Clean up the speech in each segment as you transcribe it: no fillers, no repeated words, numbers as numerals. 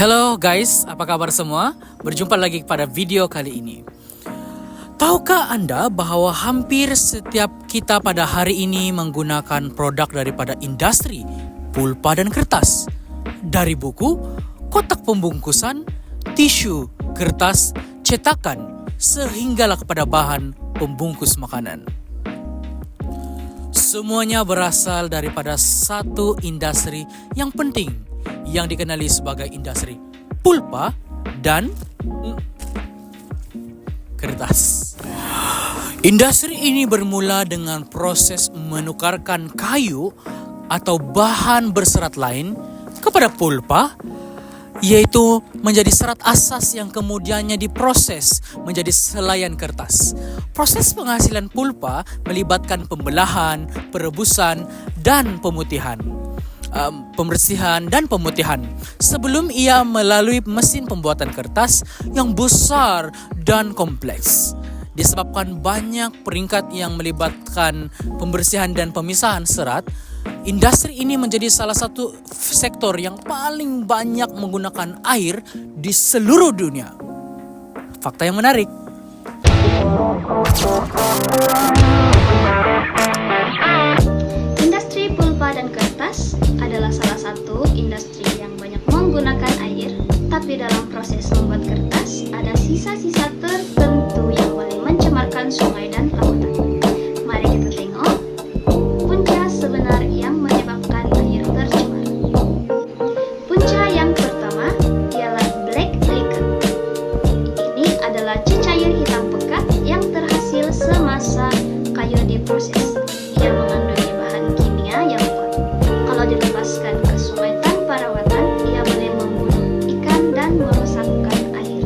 Hello guys, apa kabar semua? Berjumpa lagi pada video kali ini. Tahukah Anda bahwa hampir setiap kita pada hari ini menggunakan produk daripada industri pulpa dan kertas? Dari buku, kotak pembungkusan, tisu, kertas, cetakan, sehinggalah kepada bahan pembungkus makanan. Semuanya berasal daripada satu industri yang penting yang dikenali sebagai industri pulpa dan kertas. Industri ini bermula dengan proses menukarkan kayu atau bahan berserat lain kepada pulpa, yaitu menjadi serat asas yang kemudiannya diproses menjadi selayan kertas. Proses penghasilan pulpa melibatkan pembelahan, perebusan, dan pembersihan dan pemutihan sebelum ia melalui mesin pembuatan kertas yang besar dan kompleks. Disebabkan banyak peringkat yang melibatkan pembersihan dan pemisahan serat, industri ini menjadi salah satu sektor yang paling banyak menggunakan air di seluruh dunia. Fakta yang menarik. Industri pulpa dan kertas adalah salah satu industri yang banyak menggunakan air, tapi dalam proses membuat kertas ada sisa-sisa tertentu yang boleh mencemarkan sungai dan lautan. Mari kita tengok punca sebenar yang menyebabkan air tercemar. Punca yang pertama ialah black liquor. Ini adalah cecair hitam pekat yang terhasil semasa kayu diproses. Ia mengandungi bahan kimia yang kuat. Kalau dilepaskan ke sungai tanpa rawatan, ia boleh membunuh ikan dan merosakkan air.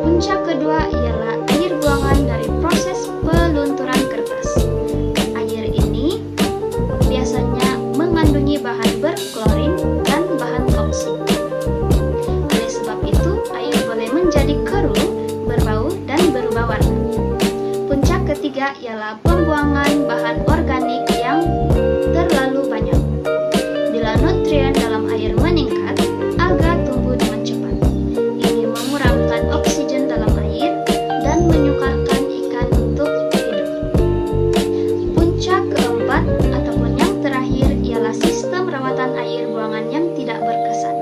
Punca kedua ialah air buangan dari proses pelunturan kertas. Air ini biasanya mengandungi bahan berklorin dan bahan toksik. Oleh sebab itu, air boleh menjadi keruh, berbau, dan berubah warna. Puncak ketiga ialah pembuangan bahan organik yang terlalu banyak. Bila nutrien dalam air meningkat, alga tumbuh dengan cepat. Ini mengurangkan oksigen dalam air dan menyukarkan ikan untuk hidup. Puncak keempat ataupun yang terakhir ialah sistem rawatan air buangan yang tidak berkesan.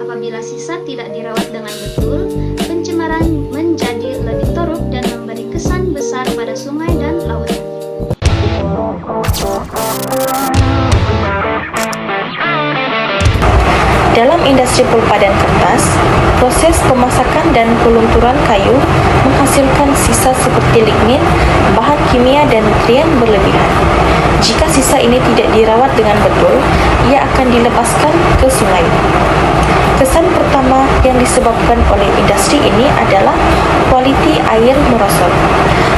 Apabila sisa tidak dirawat dengan betul, pencemaran menjadi lebih teruk dan memberi kesan besar pada sungai dan lautan. Dalam industri pulpa dan kertas, proses pemasakan dan pelunturan kayu menghasilkan sisa seperti lignin, bahan kimia dan nutrien berlebihan. Jika sisa ini tidak dirawat dengan betul, ia akan dilepaskan ke sungai. Kesan pertama yang disebabkan oleh industri ini adalah kualiti air merosot.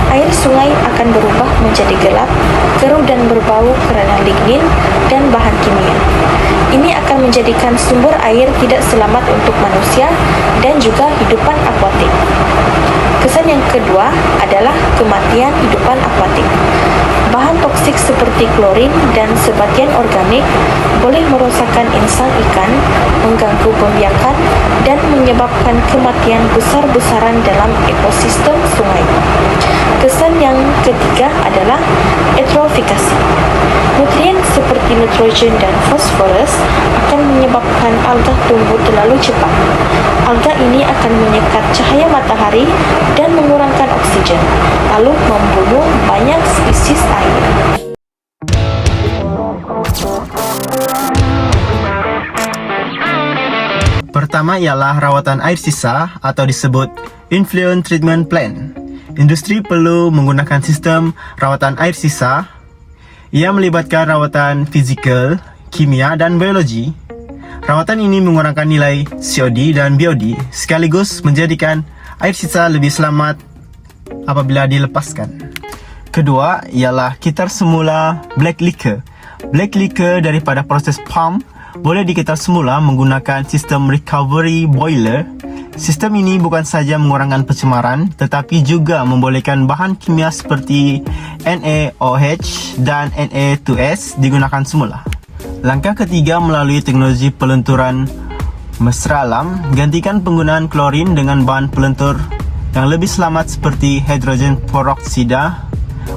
Air sungai akan berubah menjadi gelap, keruh dan berbau karena lignin dan bahan kimia. Ini akan menjadikan sumber air tidak selamat untuk manusia dan juga hidupan akuatik. Kesan yang kedua adalah kematian hidupan akuatik. Bahan toksik seperti klorin dan sebagian organik boleh merosakkan insang ikan, mengganggu pembiakan, dan menyebabkan kematian besar-besaran dalam ekosistem sungai. Kesan yang ketiga adalah eutrofikasi. Nutrien seperti nitrogen dan fosforus akan menyebabkan alga tumbuh terlalu cepat. Alga ini akan menyekat cahaya matahari dan mengurangkan oksigen, lalu membunuh banyak spesies air. Pertama ialah rawatan air sisa atau disebut influent treatment plan. Industri perlu menggunakan sistem rawatan air sisa. Ia melibatkan rawatan fizikal, kimia dan biologi. Rawatan ini mengurangkan nilai COD dan BOD sekaligus menjadikan air sisa lebih selamat apabila dilepaskan. Kedua ialah kitar semula black liquor. Black liquor daripada proses pump boleh dikitar semula menggunakan sistem recovery boiler. Sistem ini bukan saja mengurangkan pencemaran tetapi juga membolehkan bahan kimia seperti NaOH dan Na2S digunakan semula. Langkah ketiga melalui teknologi pelunturan Mesra alam, gantikan penggunaan klorin dengan bahan pelentur yang lebih selamat seperti hidrogen peroksida,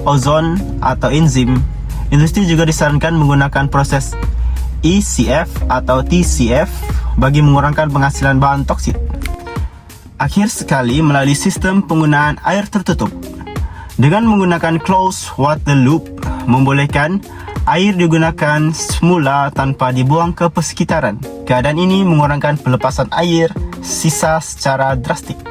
ozon, atau enzim. Industri juga disarankan menggunakan proses ECF atau TCF bagi mengurangkan penghasilan bahan toksit. Akhir sekali, melalui sistem penggunaan air tertutup. Dengan menggunakan closed water loop, membolehkan air digunakan semula tanpa dibuang ke persekitaran. Keadaan ini mengurangkan pelepasan air sisa secara drastik.